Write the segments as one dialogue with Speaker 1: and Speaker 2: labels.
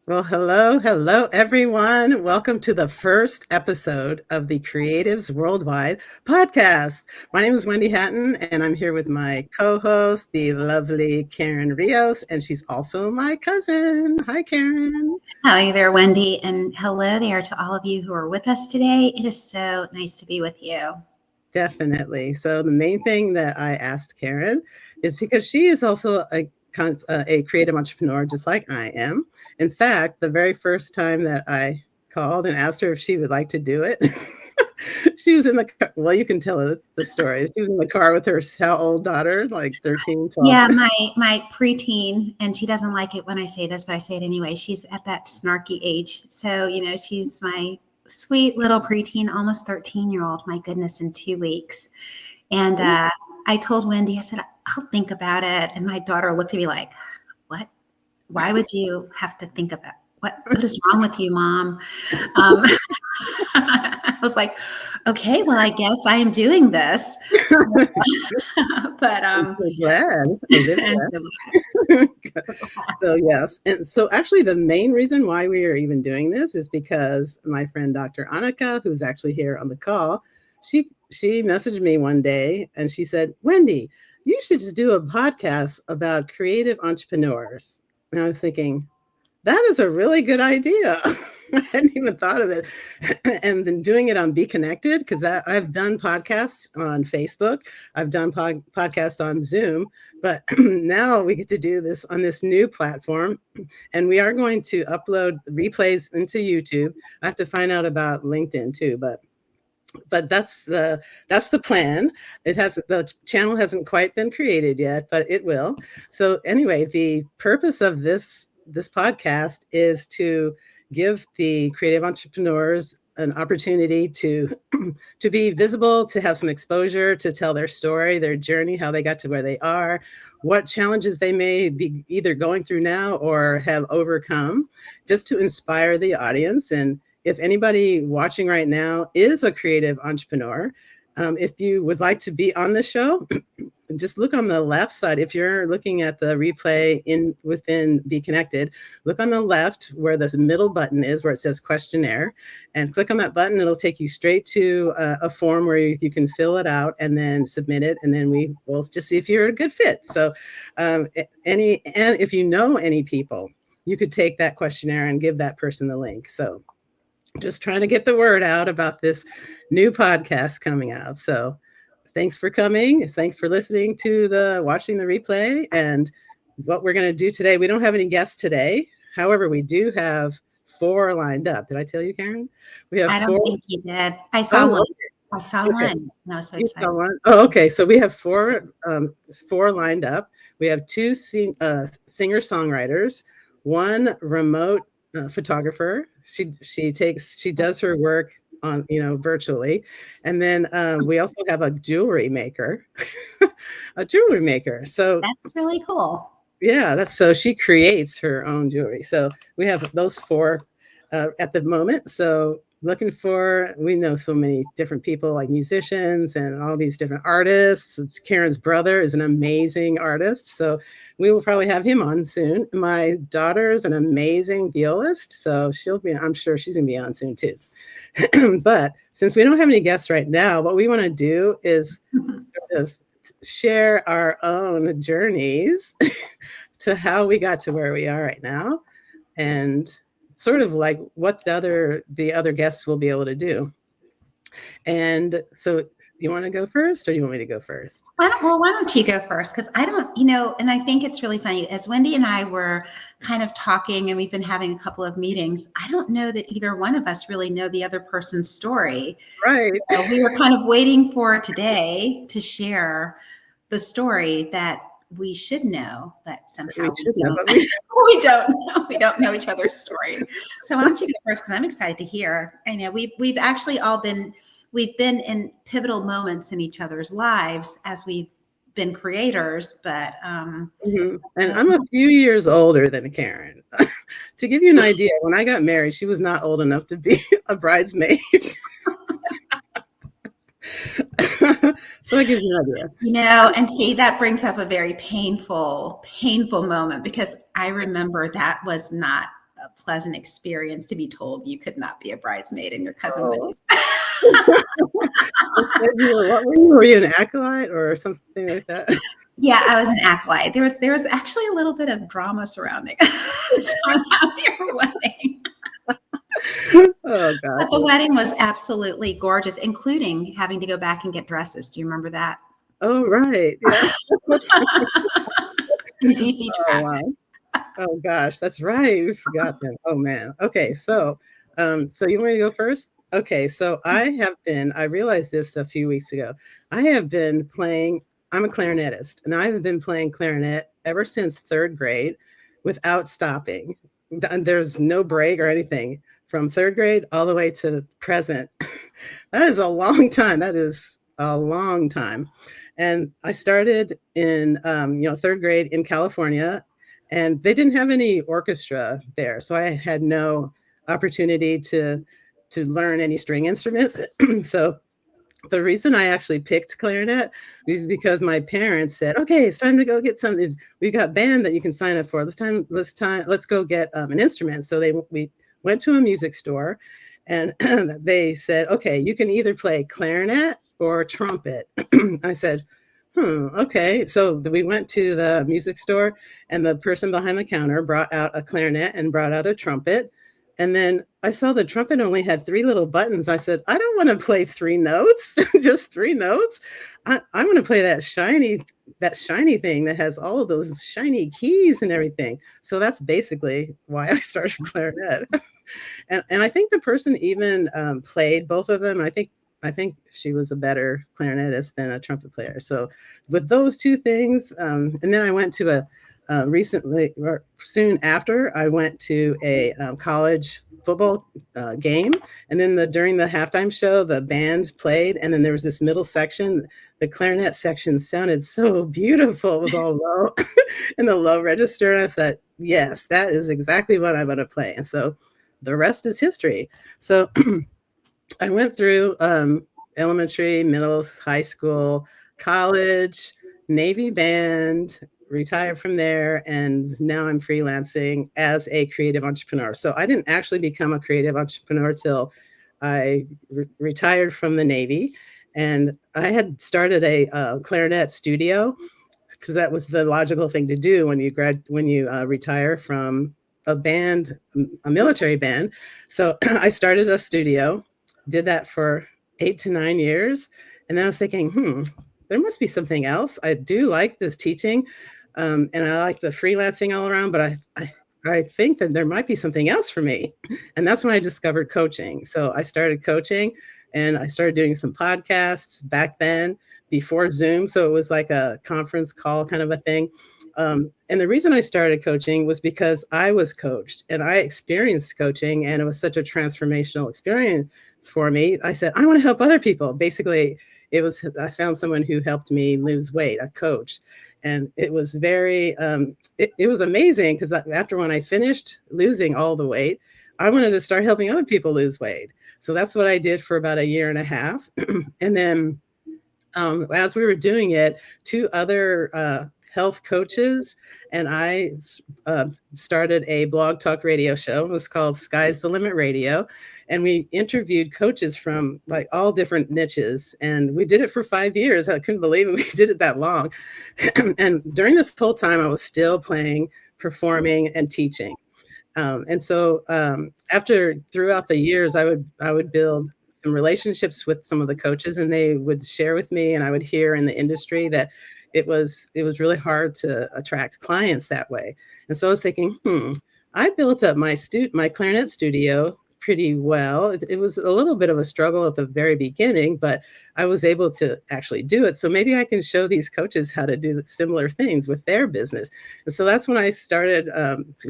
Speaker 1: Well, hello, everyone. Welcome to the first episode of the Creatives Worldwide podcast. My name is Wendi Hatton, and I'm here with my co host, the lovely Karen Rios, and she's also my cousin. Hi, Karen.
Speaker 2: Hi there, Wendi, and hello there to all of you who are with us today. It is so nice to be with you.
Speaker 1: Definitely. So, the main thing that I asked Karen is because she is also a creative entrepreneur, just like I am. In fact, the very first time that I called and asked her if she would like to do it, she was in the car. Well, you can tell the story. She was in the car with her how old daughter, like 13, 12.
Speaker 2: Yeah, my preteen, and she doesn't like it when I say this, but I say it anyway. She's at that snarky age, so she's my sweet little preteen, almost 13-year-old. My goodness, in 2 weeks, and I told Wendi, I said, I'll think about it, and my daughter looked at me like, what? Why would you have to think about what is wrong with you, Mom? I was like, okay, well, I guess I am doing this. So, but
Speaker 1: I'm so glad.
Speaker 2: and
Speaker 1: So yes, and so actually the main reason why we are even doing this is because my friend Dr. Annika, who's actually here on the call, she messaged me one day and she said, Wendi, you should just do a podcast about creative entrepreneurs. And I was thinking, that is a really good idea. I hadn't even thought of it. And then doing it on Be Connected, because I've done podcasts on Facebook, I've done podcasts on Zoom, but now we get to do this on this new platform. And we are going to upload replays into YouTube. I have to find out about LinkedIn too, but that's the plan. The channel hasn't quite been created yet, but it will. So anyway, the purpose of this podcast is to give the creative entrepreneurs an opportunity to to be visible, to have some exposure, to tell their story, their journey, how they got to where they are, what challenges they may be either going through now or have overcome, just to inspire the audience. And if anybody watching right now is a creative entrepreneur, if you would like to be on the show, just look on the left side. If you're looking at the replay within Be Connected, look on the left where the middle button is, where it says questionnaire, and click on that button. It'll take you straight to a form where you can fill it out and then submit it, and then we will just see if you're a good fit. So, and if you know any people, you could take that questionnaire and give that person the link. So, just trying to get the word out about this new podcast coming out. So thanks for coming. Thanks for listening to watching the replay. And what we're going to do today, we don't have any guests today. However, we do have 4 lined up. Did I tell you, Karen? We have
Speaker 2: I don't
Speaker 1: 4.
Speaker 2: think you did. I saw one.
Speaker 1: Okay.
Speaker 2: I saw
Speaker 1: Okay.
Speaker 2: one. And I was so excited.
Speaker 1: Oh, okay. So we have 4 lined up. We have 2 singer-songwriters, 1 remote photographer. She does her work on virtually, and then we also have a jewelry maker. So
Speaker 2: That's really cool.
Speaker 1: yeah, so she creates her own jewelry. So we have those 4 at the moment. So we know so many different people, like musicians and all these different artists. Karen's brother is an amazing artist, so we will probably have him on soon. My daughter's an amazing violist, so I'm sure she's gonna be on soon too. But since we don't have any guests right now, what we want to do is sort of share our own journeys to how we got to where we are right now, and sort of like what the other guests will be able to do. And so, you want to go first, or do you want me to go first?
Speaker 2: Why don't you go first? Because I don't, and I think it's really funny. As Wendi and I were kind of talking, and we've been having a couple of meetings, I don't know that either one of us really know the other person's story.
Speaker 1: Right.
Speaker 2: So we were kind of waiting for today to share the story that we should know, but somehow we don't know. We don't know each other's story. So why don't you go first? Because I'm excited to hear. I know we've actually we've been in pivotal moments in each other's lives as we've been creators, but
Speaker 1: and I'm a few years older than Karen. To give you an idea, when I got married, she was not old enough to be a bridesmaid. So that gives you an idea.
Speaker 2: And see, that brings up a very painful moment, because I remember that was not a pleasant experience to be told you could not be a bridesmaid in your cousin
Speaker 1: Oh.
Speaker 2: Wendy's.
Speaker 1: What were you? Were you an acolyte or something like that?
Speaker 2: Yeah, I was an acolyte. There was actually a little bit of drama surrounding your wedding.
Speaker 1: Oh gosh.
Speaker 2: But the wedding was absolutely gorgeous, including having to go back and get dresses. Do you remember that?
Speaker 1: Oh right. Yeah.
Speaker 2: The DC
Speaker 1: Oh
Speaker 2: track.
Speaker 1: wow. Oh gosh, that's right. We forgot that. Oh man. Okay, so you want me to go first? Okay, so I realized this a few weeks ago. I have been playing, I'm a clarinetist, and I have been playing clarinet ever since third grade without stopping. There's no break or anything from third grade all the way to present. That is a long time. That is a long time. And I started in third grade in California, and they didn't have any orchestra there, so I had no opportunity to learn any string instruments. So the reason I actually picked clarinet is because my parents said, "Okay, it's time to go get something. We got band that you can sign up for. Let's go get an instrument." So we went to a music store, and they said, "Okay, you can either play clarinet or trumpet." I said, okay. So we went to the music store, and the person behind the counter brought out a clarinet and brought out a trumpet. And then I saw the trumpet only had three little buttons. I said, I don't want to play three notes, just three notes. I want to play that shiny thing that has all of those shiny keys and everything. So that's basically why I started clarinet. And I think the person even played both of them. I think she was a better clarinetist than a trumpet player. So with those two things, and then I went to recently or soon after I went to a college football game, and then during the halftime show the band played, and then there was this middle section. The clarinet section sounded so beautiful. It was all low in the low register, and I thought, yes, that is exactly what I'm going to play. And so the rest is history. So I went through elementary, middle, high school, college, Navy band, retired from there, and now I'm freelancing as a creative entrepreneur. So I didn't actually become a creative entrepreneur till I retired from the Navy, and I had started a clarinet studio because that was the logical thing to do when you retire from a band, a military band. So I started a studio, did that for 8 to 9 years, and then I was thinking, there must be something else. I do like this teaching, and I like the freelancing all around, but I think that there might be something else for me. And that's when I discovered coaching. So I started coaching, and I started doing some podcasts back then before Zoom. So it was like a conference call kind of a thing. And the reason I started coaching was because I was coached and I experienced coaching, and it was such a transformational experience for me. I said, I want to help other people. Basically, I found someone who helped me lose weight, a coach. And it was it was amazing because after when I finished losing all the weight, I wanted to start helping other people lose weight. So that's what I did for about a year and a half. And then as we were doing it, two other health coaches and I started a blog talk radio show. It was called Sky's the Limit Radio. And we interviewed coaches from like all different niches. And we did it for 5 years. I couldn't believe it. We did it that long. And during this whole time, I was still playing, performing, and teaching. And so throughout the years, I would build some relationships with some of the coaches, and they would share with me, and I would hear in the industry that it was really hard to attract clients that way. And so I was thinking, I built up my clarinet studio pretty well. It was a little bit of a struggle at the very beginning, but I was able to actually do it. So maybe I can show these coaches how to do similar things with their business. And so that's when I started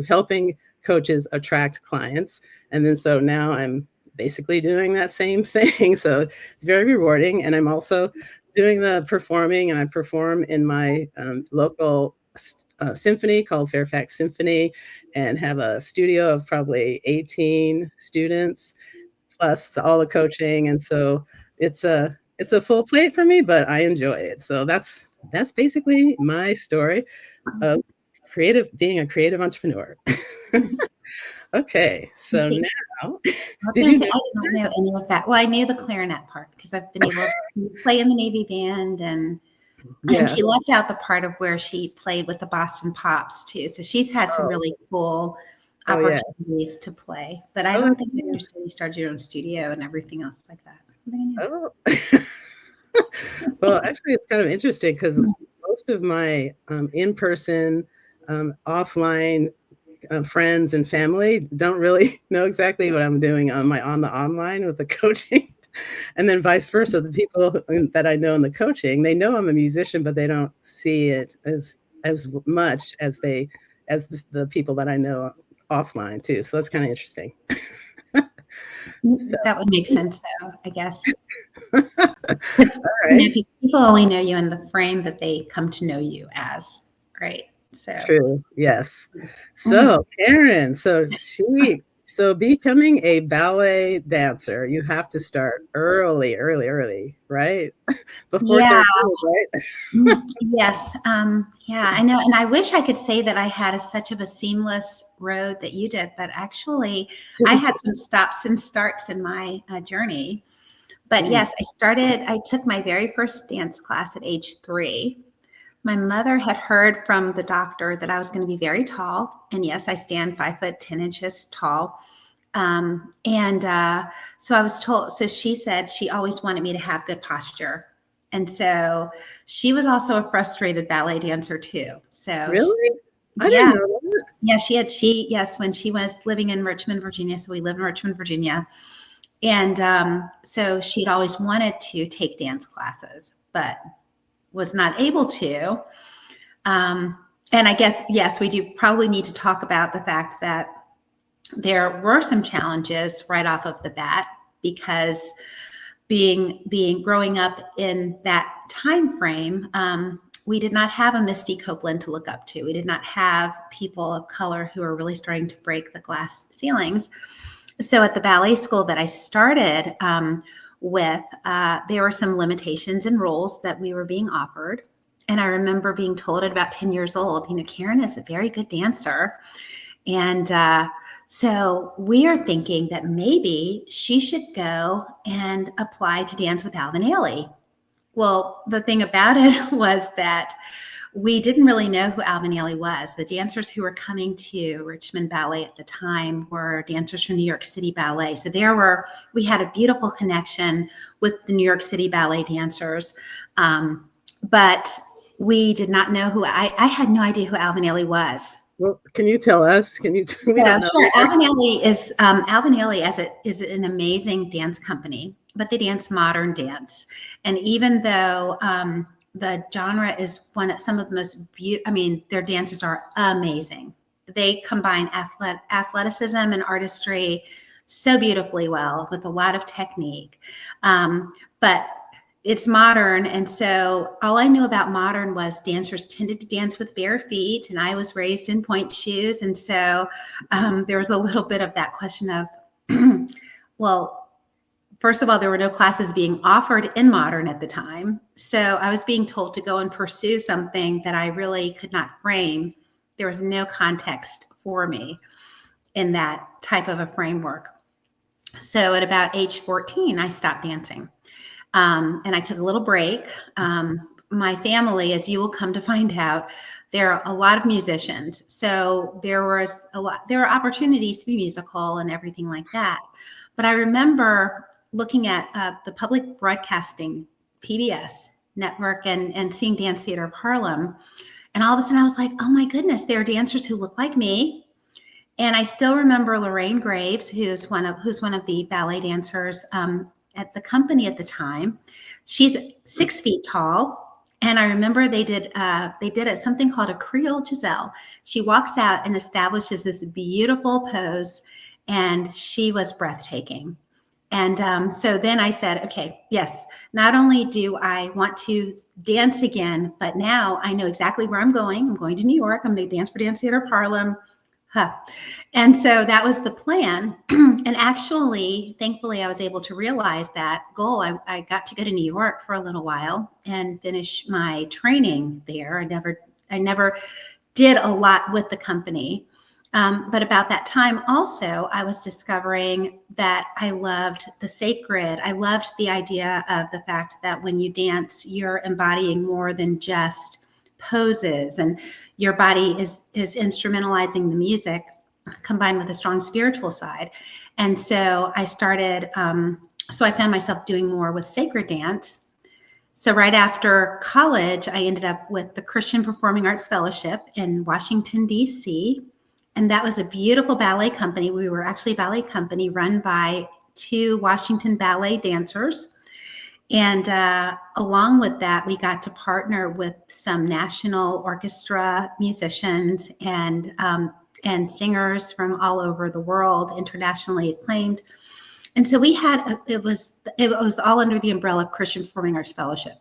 Speaker 1: helping coaches attract clients. And then so now I'm basically doing that same thing. So it's very rewarding. And I'm also doing the performing, and I perform in my local symphony called Fairfax Symphony, and have a studio of probably 18 students plus all the coaching. And so it's a full plate for me, but I enjoy it. So that's basically my story of being a creative entrepreneur. Okay,
Speaker 2: You
Speaker 1: so
Speaker 2: see,
Speaker 1: now,
Speaker 2: I was
Speaker 1: did
Speaker 2: going to
Speaker 1: you
Speaker 2: say
Speaker 1: know?
Speaker 2: I did not know any of that. Well, I knew the clarinet part because I've been able to play in the Navy band, and
Speaker 1: Yeah.
Speaker 2: she left out the part of where she played with the Boston Pops too. So she's had some
Speaker 1: Oh,
Speaker 2: really cool
Speaker 1: oh yeah.
Speaker 2: opportunities to play. But I
Speaker 1: Oh,
Speaker 2: don't
Speaker 1: that's
Speaker 2: think I understood you started your own studio and everything else like that. I think I
Speaker 1: oh. Well, actually, it's kind of interesting because
Speaker 2: knew.
Speaker 1: most of my in-person, offline friends and family don't really know exactly what I'm doing on the online with the coaching, and then vice versa. The people that I know in the coaching, they know I'm a musician, but they don't see it as much as the people that I know offline too. So that's kind of interesting. So,
Speaker 2: That would make sense, though, I guess.
Speaker 1: all
Speaker 2: Because
Speaker 1: right.
Speaker 2: 'cause people only know you in the frame that they come to know you as, right? So,
Speaker 1: True. Yes.
Speaker 2: mm,
Speaker 1: So, Karen, so becoming a ballet dancer, you have to start early, early, early, right? Before
Speaker 2: yeah,
Speaker 1: 13, right?
Speaker 2: yes, yeah, I know, and I wish I could say that I had such of a seamless road that you did, but actually, I had some stops and starts in my journey. But
Speaker 1: Mm.
Speaker 2: yes, I took my very first dance class at age 3. My mother had heard from the doctor that I was going to be very tall. And yes, I stand 5'10" tall. So I was told, so she said she always wanted me to have good posture. And so she was also a frustrated ballet dancer too. So
Speaker 1: Really? I didn't
Speaker 2: yeah,
Speaker 1: know that.
Speaker 2: yeah, yes, when she was living in Richmond, Virginia. So we live in Richmond, Virginia. And so she'd always wanted to take dance classes, but was not able to. Um, and I guess, yes, we do probably need to talk about the fact that there were some challenges right off of the bat because being growing up in that time frame, we did not have a Misty Copeland to look up to. We did not have people of color who are really starting to break the glass ceilings. So at the ballet school that I started with, there were some limitations and rules that we were being offered. And I remember being told at about 10 years old, Karen is a very good dancer. And so we are thinking that maybe she should go and apply to dance with Alvin Ailey. Well, the thing about it was that we didn't really know who Alvin Ailey was. The dancers who were coming to Richmond Ballet at the time were dancers from New York City Ballet. So we had a beautiful connection with the New York City Ballet dancers. But we did not know I had no idea who Alvin Ailey was.
Speaker 1: Well, can you tell us? We
Speaker 2: Yeah,
Speaker 1: don't know
Speaker 2: sure.
Speaker 1: either.
Speaker 2: Alvin Ailey is an amazing dance company, but they dance modern dance. And even though the genre is some of the most beautiful, I mean, their dancers are amazing. They combine athleticism and artistry so beautifully well with a lot of technique. But it's modern. And so all I knew about modern was dancers tended to dance with bare feet. And I was raised in point shoes. And so there was a little bit of that question of, well, first of all, there were no classes being offered in modern at the time. So I was being told to go and pursue something that I really could not frame. There was no context for me in that type of a framework. So at about age 14, I stopped dancing. And I took a little break. My family, as you will come to find out, there are a lot of musicians. So there were opportunities to be musical and everything like that. But I remember looking at the public broadcasting PBS network and seeing Dance Theater of Harlem. And all of a sudden I was like, oh my goodness, there are dancers who look like me. And I still remember Lorraine Graves, who's one of the ballet dancers at the company at the time. She's 6 feet tall, and I remember they did something called a Creole Giselle. She walks out and establishes this beautiful pose, and she was breathtaking. And so then I said, okay, yes, not only do I want to dance again, but now I know exactly where I'm going. I'm going to New York. I'm going to dance for Dance Theater of Harlem. Huh. And so that was the plan. And actually, thankfully, I was able to realize that goal. I got to go to New York for a little while and finish my training there. I never did a lot with the company. But about that time also, I was discovering that I loved the sacred. I loved the idea of the fact that when you dance, you're embodying more than just poses, and your body is instrumentalizing the music combined with a strong spiritual side. And so I started, so I found myself doing more with sacred dance. So right after college, I ended up with the Christian Performing Arts Fellowship in Washington, D.C., and that was a beautiful ballet company. We were actually a ballet company run by 2 Washington ballet dancers. And along with that, we got to partner with some national orchestra musicians and singers from all over the world, internationally acclaimed. And so we had, it was all under the umbrella of Christian Performing Arts Fellowship.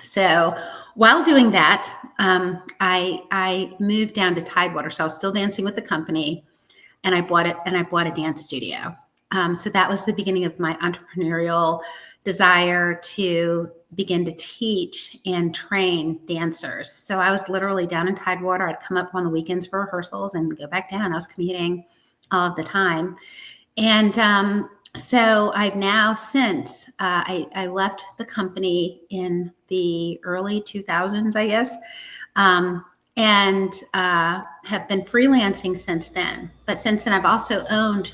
Speaker 2: So while doing that, I moved down to Tidewater. So I was still dancing with the company, and I bought a dance studio. So that was the beginning of my entrepreneurial desire to begin to teach and train dancers. So I was literally down in Tidewater. I'd come up on the weekends for rehearsals and go back down. I was commuting all of the time. And so I've now since I left the company in the early 2000s, I guess, and have been freelancing since then. But since then, I've also owned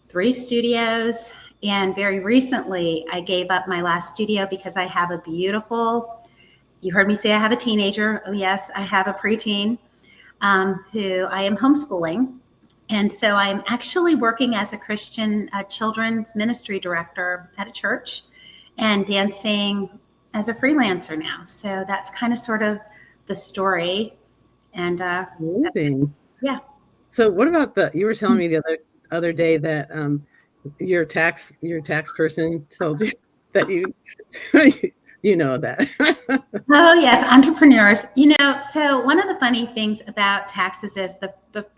Speaker 2: 3 studios. And very recently, I gave up my last studio because I have a beautiful, you heard me say I have a teenager. Oh, yes, I have a preteen who I am homeschooling. And so I'm actually working as a Christian children's ministry director at a church and dancing as a freelancer now. So that's kind of sort of the story. And
Speaker 1: Amazing.
Speaker 2: Yeah.
Speaker 1: So what about you were telling me the other day that your tax person told you that you you know that.
Speaker 2: Oh, yes, entrepreneurs. So one of the funny things about taxes is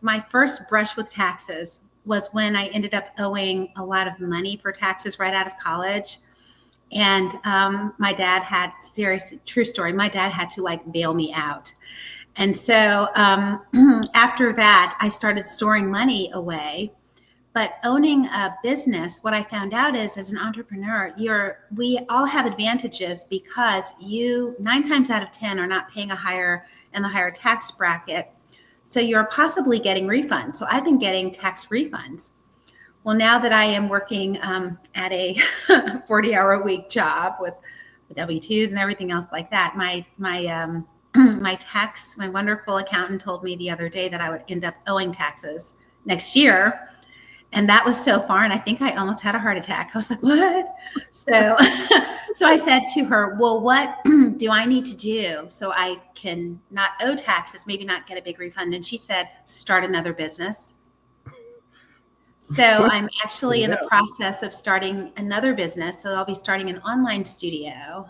Speaker 2: my first brush with taxes was when I ended up owing a lot of money for taxes right out of college. And my dad had, true story, my dad had to bail me out. And so after that, I started storing money away. But owning a business, what I found out is, as an entrepreneur, we all have advantages because you 9 times out of 10 are not paying in the higher tax bracket. So you're possibly getting refunds. So I've been getting tax refunds. Well, now that I am working at a 40-hour-a-week job with W-2s and everything else like that, my wonderful accountant told me the other day that I would end up owing taxes next year. And that was so far. And I think I almost had a heart attack. I was like, what? So I said to her, well, what do I need to do so I can not owe taxes, maybe not get a big refund? And she said, start another business. So I'm actually in the process of starting another business. So I'll be starting an online studio,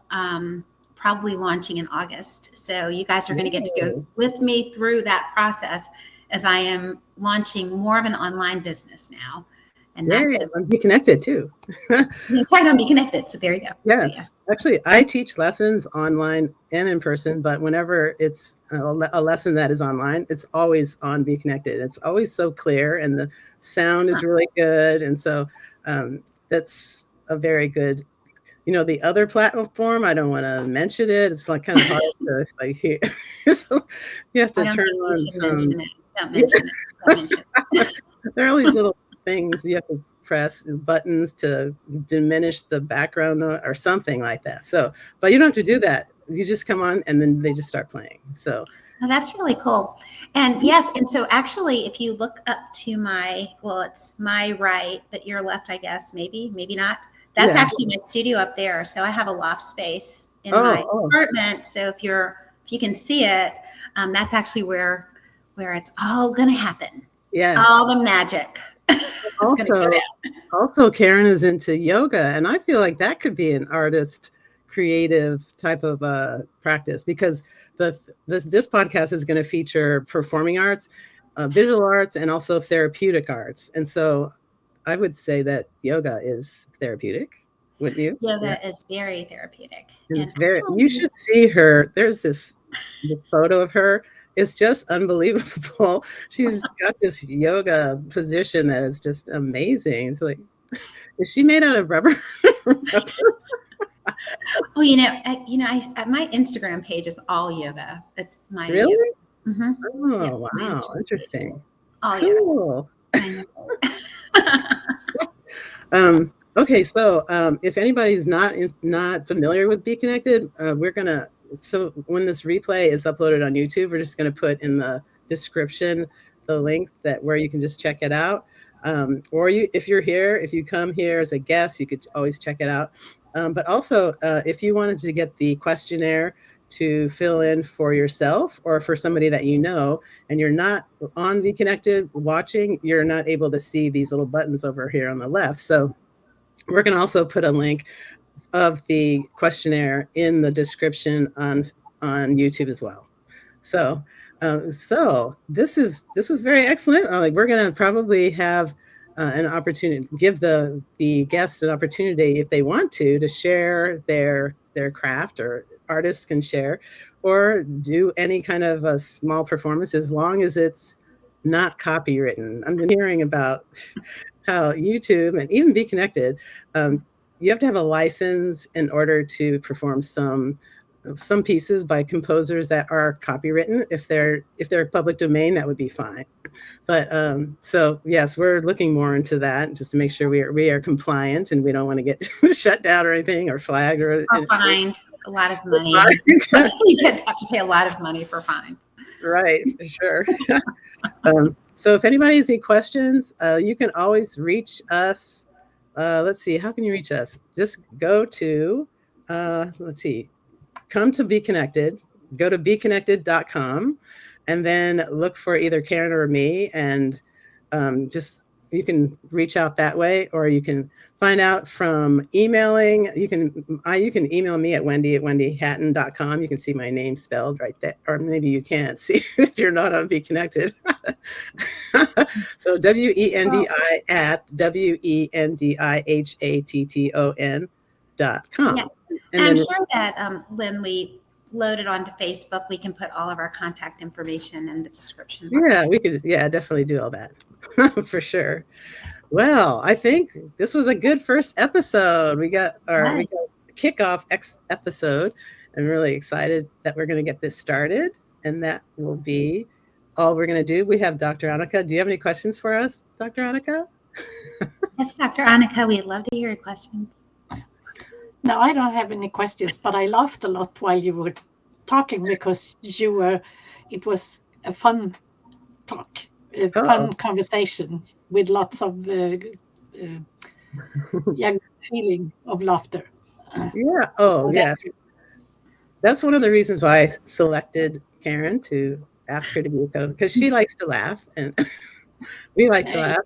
Speaker 2: probably launching in August. So you guys are going to get to go with me through that process as I am launching more of an online business now. And that's
Speaker 1: I'm Be Connected too.
Speaker 2: That's right, I'm Be Connected. So there you go.
Speaker 1: Yes.
Speaker 2: So, yeah.
Speaker 1: Actually, I teach lessons online and in person, but whenever it's a lesson that is online, it's always on Be Connected. It's always so clear and the sound is really good. And so that's a very good, the other platform, I don't want to mention it. It's kind of hard to hear. So you have to turn on some.
Speaker 2: Don't mention it. Don't mention it.
Speaker 1: There are all these little things you have to press buttons to diminish the background or something like that. So, but you don't have to do that. You just come on and then they just start playing. So
Speaker 2: that's really cool. And yes, and so actually, if you look up to it's my right, but your left, I guess, maybe not. That's actually my studio up there. So I have a loft space in my apartment. So if you can see it, that's actually where it's all going to happen.
Speaker 1: Yes.
Speaker 2: All the magic.
Speaker 1: Also, Karen is into yoga, and I feel like that could be an artist, creative type of practice, because this podcast is going to feature performing arts, visual arts, and also therapeutic arts. And so I would say that yoga is therapeutic. Wouldn't you?
Speaker 2: Yoga is very therapeutic.
Speaker 1: And it's you should see her. There's this photo of her, it's just unbelievable. She's got this yoga position that is just amazing. It's like, is she made out of rubber?
Speaker 2: Oh, my Instagram page is all yoga. It's my
Speaker 1: Really?
Speaker 2: yoga. Mm-hmm. Yep,
Speaker 1: Oh,
Speaker 2: my
Speaker 1: wow.
Speaker 2: Instagram page.
Speaker 1: Interesting.
Speaker 2: All
Speaker 1: Cool.
Speaker 2: yoga. I know.
Speaker 1: Okay, so if anybody's not familiar with Be Connected, so when this replay is uploaded on YouTube, we're just gonna put in the description the link where you can just check it out. Or if you come here as a guest, you could always check it out. But also, if you wanted to get the questionnaire to fill in for yourself or for somebody that you know, and you're not on Be Connected watching, you're not able to see these little buttons over here on the left. So we're going to also put a link of the questionnaire in the description on YouTube as well. So this was very excellent. We're going to probably have an opportunity, give the guests an opportunity if they want to share their craft, or artists can share, or do any kind of a small performance, as long as it's not copywritten. I'm hearing about how YouTube and even Be Connected, you have to have a license in order to perform some pieces by composers that are copywritten. If they're public domain, that would be fine. But so yes, we're looking more into that just to make sure we are compliant and we don't want to get shut down or anything, or flagged or
Speaker 2: fined a lot of money. You have to pay a lot of money for fines.
Speaker 1: Right, for sure. So if anybody has any questions, you can always reach us. Let's see, how can you reach us? Just go to, come to Be Connected, go to beconnected.com, and then look for either Karen or me, and you can reach out that way, or you can find out from emailing. You can email me at Wendi@wendyhatton.com. You can see my name spelled right there, or maybe you can't see if you're not on Be Connected. So WendiHatton.com.
Speaker 2: Yeah. And I'm sure that when we load it onto Facebook, we can put all of our contact information in the description box.
Speaker 1: Yeah, we could. Yeah, definitely do all that for sure. Well, I think this was a good first episode. We got a kickoff episode. I'm really excited that we're going to get this started, and that will be all we're going to do. We have Dr. Annika. Do you have any questions for us, Dr. Annika?
Speaker 2: Yes, Dr. Annika, we'd love to hear your questions.
Speaker 3: No, I don't have any questions, but I laughed a lot while you were talking, because it was a fun talk, fun conversation with lots of feeling of laughter.
Speaker 1: Yeah. Oh, yes. That's one of the reasons why I selected Karen to ask her to be a co, because she likes to laugh, and we like to laugh.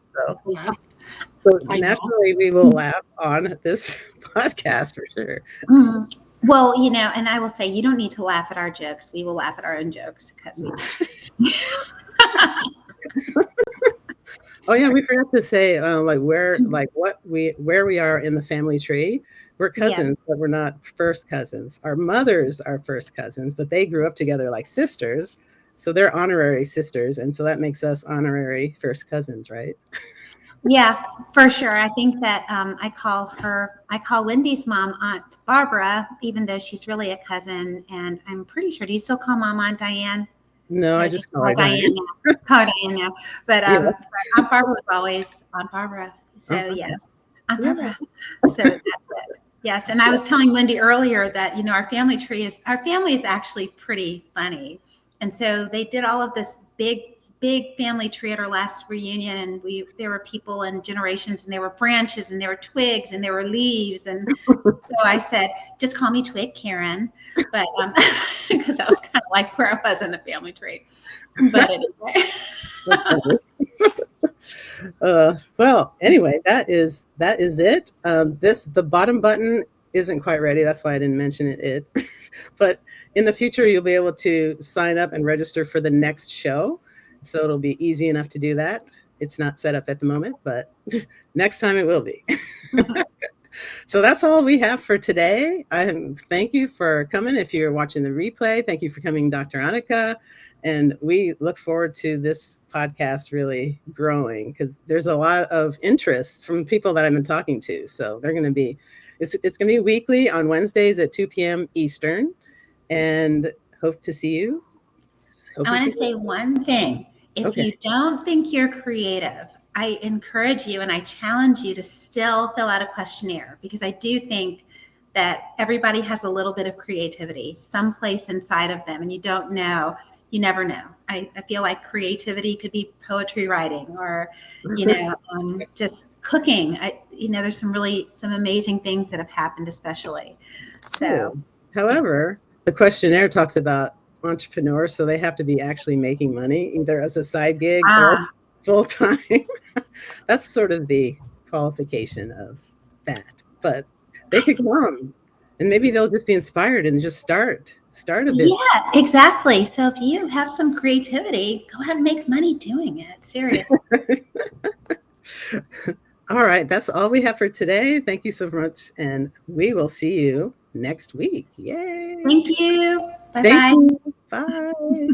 Speaker 1: So naturally, we will laugh on this podcast for sure.
Speaker 2: Mm-hmm. Well, and I will say, you don't need to laugh at our jokes. We will laugh at our own jokes, because we.
Speaker 1: Oh yeah, we forgot to say where we are in the family tree. We're cousins, but we're not first cousins. Our mothers are first cousins, but they grew up together like sisters, so they're honorary sisters, and so that makes us honorary first cousins, right?
Speaker 2: Yeah, for sure. I think that I call Wendy's mom Aunt Barbara, even though she's really a cousin. And I'm pretty sure, do you still call Mom Aunt Diane?
Speaker 1: No, I just call her Diane.
Speaker 2: Call Diane now. But Aunt Barbara was always Aunt Barbara. So yes, Aunt Barbara. So that's it. Yes, and I was telling Wendy earlier that our family is actually pretty funny, and so they did all of this big family tree at our last reunion, and there were people and generations, and there were branches, and there were twigs, and there were leaves, and so I said, just call me Twig Karen, but because that was kind of like where I was in the family tree. But anyway.
Speaker 1: Well, anyway, that is it. The bottom button isn't quite ready. That's why I didn't mention it. But in the future, you'll be able to sign up and register for the next show. So it'll be easy enough to do that. It's not set up at the moment, but next time it will be. So that's all we have for today. Thank you for coming. If you're watching the replay, thank you for coming, Dr. Annika. And we look forward to this podcast really growing because there's a lot of interest from people that I've been talking to. So they're going to be, it's going to be weekly on Wednesdays at 2 p.m. Eastern. And hope to see you.
Speaker 2: I want to say one thing. If you don't think you're creative, I encourage you and I challenge you to still fill out a questionnaire, because I do think that everybody has a little bit of creativity someplace inside of them, and you don't know. You never know. I feel like creativity could be poetry writing or, just cooking. There's some amazing things that have happened, especially. So,
Speaker 1: cool. However, the questionnaire talks about entrepreneurs, so they have to be actually making money either as a side gig or full time. That's sort of the qualification of that. But they could come, and maybe they'll just be inspired and just start a business.
Speaker 2: Yeah, exactly. So if you have some creativity, go ahead and make money doing it. Seriously.
Speaker 1: All right, that's all we have for today. Thank you so much, and we will see you next week. Yay!
Speaker 2: Thank you. Bye-bye.
Speaker 1: Thank you. Bye.